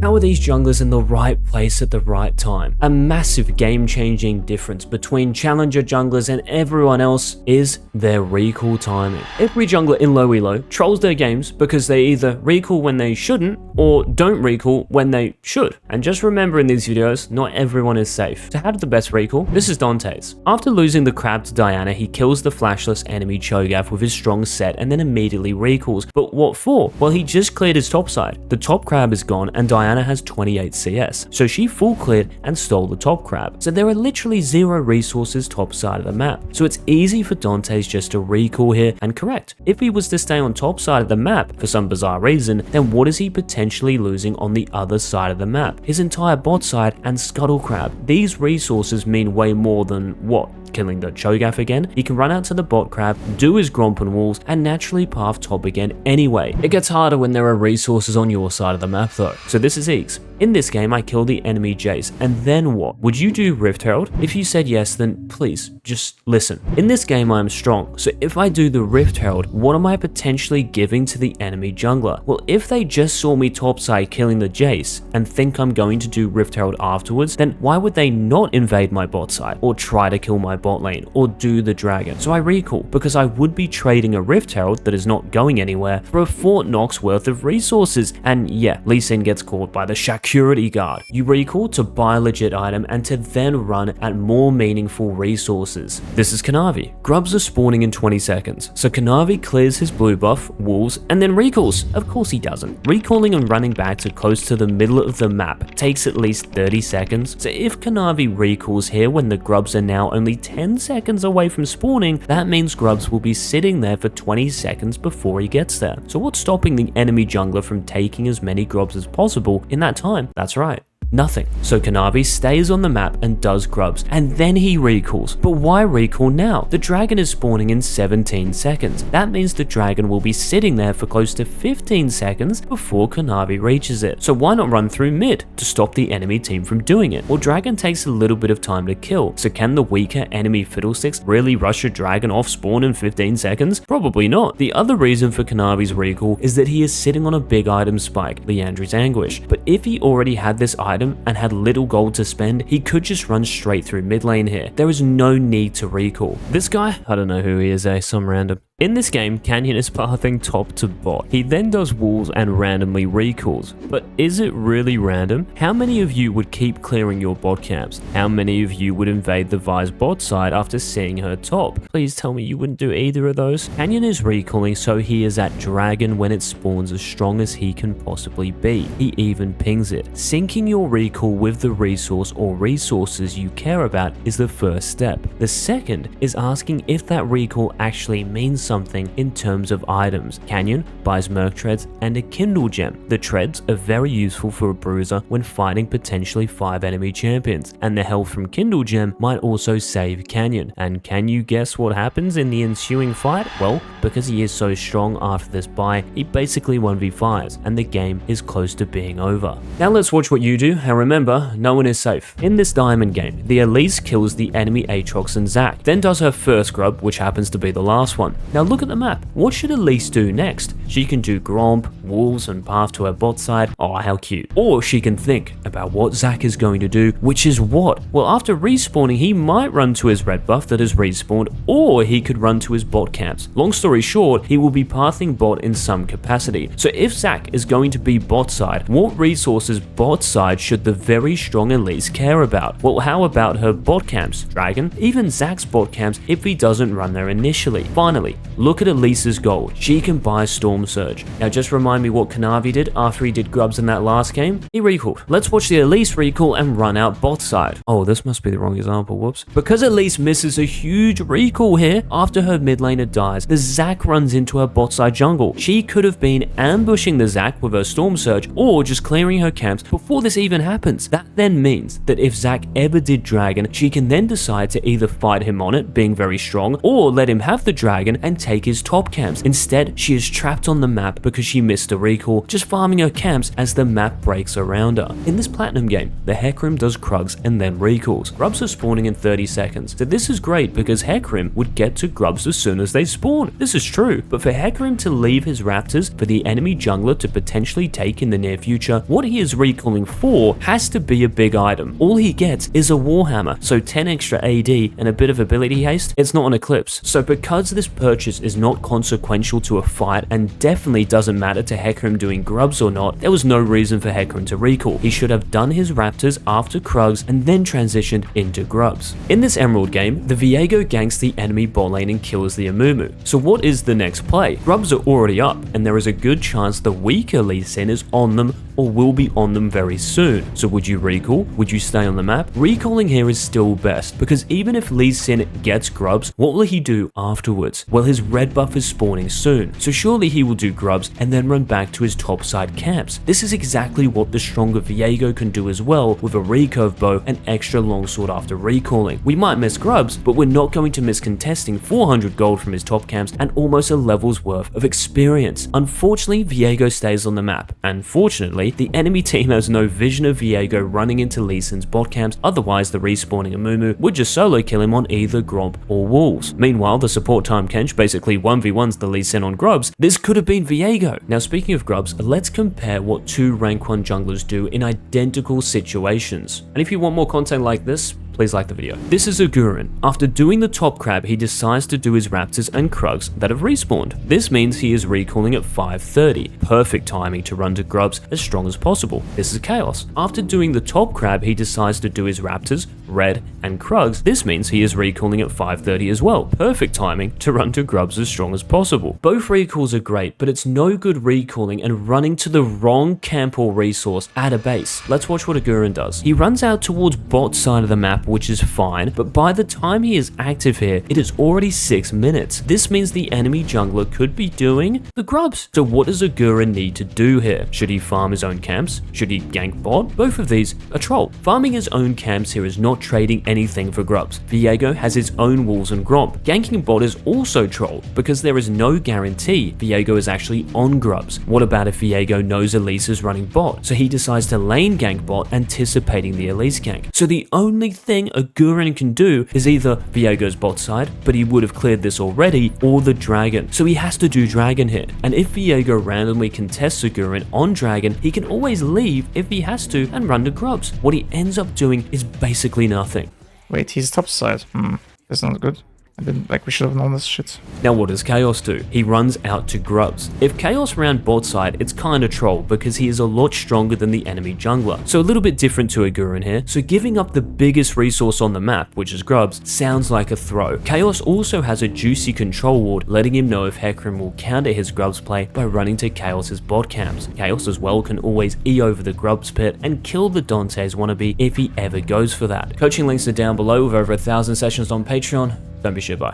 How are these junglers in the right place at the right time? A massive game-changing difference between challenger junglers and everyone else is their recall timing. Every jungler in low elo trolls their games because they either recall when they shouldn't or don't recall when they should. And just remember in these videos, not everyone is safe. So how did the best recall? This is Dantes. After losing the crab to Diana, he kills the flashless enemy Cho'Gath with his strong set and then immediately recalls. But what for? Well, he just cleared his top side. The top crab is gone and Diana has 28 CS. So she full cleared and stole the top crab. So there are literally 0 resources top side of the map. So it's easy for Dantes just to recall here and correct. If he was to stay on top side of the map for some bizarre reason, then what is he potentially losing on the other side of the map? His entire bot side and scuttle crab. These resources mean way more than what? Killing the Cho'Gath again, he can run out to the bot crab, do his Gromp and walls, and naturally path top again anyway. It gets harder when there are resources on your side of the map though. So this is Eagz. In this game, I kill the enemy Jace, and then what? Would you do Rift Herald? If you said yes, then please, just listen. In this game, I am strong, so if I do the Rift Herald, what am I potentially giving to the enemy jungler? Well, if they just saw me topside killing the Jace, and think I'm going to do Rift Herald afterwards, then why would they not invade my bot side, or try to kill my bot lane, or do the dragon? So I recall, because I would be trading a Rift Herald that is not going anywhere for a Fort Knox worth of resources, and yeah, Lee Sin gets caught by the security guard. You recall to buy a legit item and to then run at more meaningful resources. This is Kanavi. Grubs are spawning in 20 seconds, so Kanavi clears his blue buff, walls, and then recalls. Of course he doesn't. Recalling and running back to close to the middle of the map takes at least 30 seconds, so if Kanavi recalls here when the grubs are now only 10 seconds away from spawning, that means grubs will be sitting there for 20 seconds before he gets there. So what's stopping the enemy jungler from taking as many grubs as possible in that time? That's right. Nothing. So Kanavi stays on the map and does grubs, and then he recalls. But why recall now? The dragon is spawning in 17 seconds. That means the dragon will be sitting there for close to 15 seconds before Kanavi reaches it. So why not run through mid to stop the enemy team from doing it? Well, dragon takes a little bit of time to kill, so can the weaker enemy fiddlesticks really rush a dragon off spawn in 15 seconds? Probably not. The other reason for Kanavi's recall is that he is sitting on a big item spike, Liandry's Anguish. But if he already had this item and had little gold to spend, he could just run straight through mid lane here. There is no need to recall. This guy, I don't know who he is, some random. In this game, Canyon is pathing top to bot. He then does walls and randomly recalls. But is it really random? How many of you would keep clearing your bot camps? How many of you would invade the Vi's bot side after seeing her top? Please tell me you wouldn't do either of those. Canyon is recalling, so he is at dragon when it spawns as strong as he can possibly be. He even pings it. Syncing your recall with the resource or resources you care about is the first step. The second is asking if that recall actually means something in terms of items. Canyon buys Merc Treads and a Kindle Gem. The Treads are very useful for a bruiser when fighting potentially 5 enemy champions, and the health from Kindle Gem might also save Canyon. And can you guess what happens in the ensuing fight? Well, because he is so strong after this buy, he basically 1v5s, and the game is close to being over. Now let's watch what you do, and remember, no one is safe. In this diamond game, the Elise kills the enemy Aatrox and Zac, then does her first grub, which happens to be the last one. Now look at the map. What should Elise do next? She can do Gromp, walls, and path to her bot side. Oh, how cute. Or she can think about what Zac is going to do, which is what? Well, after respawning, he might run to his red buff that has respawned, or he could run to his bot camps. Long story short, he will be pathing bot in some capacity. So if Zac is going to be bot side, what resources bot side should the very strong Elise care about? Well, how about her bot camps? Dragon? Even Zac's bot camps if he doesn't run there initially. Finally, look at Elise's gold. She can buy Storm Surge. Now just remind me what Kanavi did after he did grubs in that last game. He recalled. Let's watch the Elise recall and run out bot side. Oh, this must be the wrong example, whoops. Because Elise misses a huge recall here after her mid laner dies, the Zac runs into her bot side jungle. She could have been ambushing the Zac with her Storm Surge or just clearing her camps before this even happens. That then means that if Zac ever did dragon, she can then decide to either fight him on it, being very strong, or let him have the dragon and and take his top camps. Instead, she is trapped on the map because she missed a recall, just farming her camps as the map breaks around her. In this platinum game, the Hecarim does Krugs and then recalls. Grubs are spawning in 30 seconds, so this is great because Hecarim would get to Grubs as soon as they spawn. This is true, but for Hecarim to leave his raptors for the enemy jungler to potentially take in the near future, what he is recalling for has to be a big item. All he gets is a Warhammer, so 10 extra AD and a bit of ability haste. It's not an Eclipse. So because this purchase is not consequential to a fight and definitely doesn't matter to Hecarim doing Grubs or not, there was no reason for Hecarim to recall. He should have done his raptors after Krugs and then transitioned into Grubs. In this Emerald game, the Viego ganks the enemy bot lane and kills the Amumu. So what is the next play? Grubs are already up, and there is a good chance the weaker Lee Sin is on them or will be on them very soon. So would you recall? Would you stay on the map? Recalling here is still best, because even if Lee Sin gets Grubs, what will he do afterwards? Well, his red buff is spawning soon, so surely he will do Grubs and then run back to his topside camps. This is exactly what the stronger Viego can do as well, with a recurve bow and extra longsword after recalling. We might miss Grubs, but we're not going to miss contesting 400 gold from his top camps and almost a level's worth of experience. Unfortunately, Viego stays on the map, and fortunately, the enemy team has no vision of Viego running into Lee Sin's bot camps, otherwise the respawning Amumu would just solo kill him on either Gromp or Wolves. Meanwhile, the support time Kench basically 1v1s the Lee Sin on Grubs. This could have been Viego. Now speaking of Grubs, let's compare what two rank 1 junglers do in identical situations. And if you want more content like this, please like the video. This is Agurin. After doing the top crab, he decides to do his raptors and Krugs that have respawned. This means he is recalling at 5:30. Perfect timing to run to Grubs as strong as possible. This is Kaos. After doing the top crab, he decides to do his raptors, Red, and Krugs. This means he is recalling at 5:30 as well. Perfect timing to run to Grubs as strong as possible. Both recalls are great, but it's no good recalling and running to the wrong camp or resource at a base. Let's watch what Agurin does. He runs out towards bot side of the map, which is fine, but by the time he is active here, it is already 6 minutes. This means the enemy jungler could be doing the Grubs. So what does Agurin need to do here? Should he farm his own camps? Should he gank bot? Both of these are troll. Farming his own camps here is not trading anything for Grubs. Viego has his own Wolves and Gromp. Ganking bot is also troll, because there is no guarantee Viego is actually on Grubs. What about if Viego knows Elise is running bot? So he decides to lane gank bot, anticipating the Elise gank. So the only thing Agurin can do is either Viego's bot side, but he would have cleared this already, or the dragon. So he has to do dragon here. And if Viego randomly contests Agurin on dragon, he can always leave if he has to and run to Grubs. What he ends up doing is basically nothing. Wait, he's top side. That's not good. I didn't, we should have known this shit. Now what does Kaos do? He runs out to Grubs. If Kaos ran bot side, it's kinda troll because he is a lot stronger than the enemy jungler. So a little bit different to Agurin here. So giving up the biggest resource on the map, which is Grubs, sounds like a throw. Kaos also has a juicy control ward, letting him know if Hecarim will counter his Grubs play by running to Kaos's bot camps. Kaos as well can always E over the Grubs pit and kill the Dantes wannabe if he ever goes for that. Coaching links are down below with over 1,000 sessions on Patreon. Don't be shit by.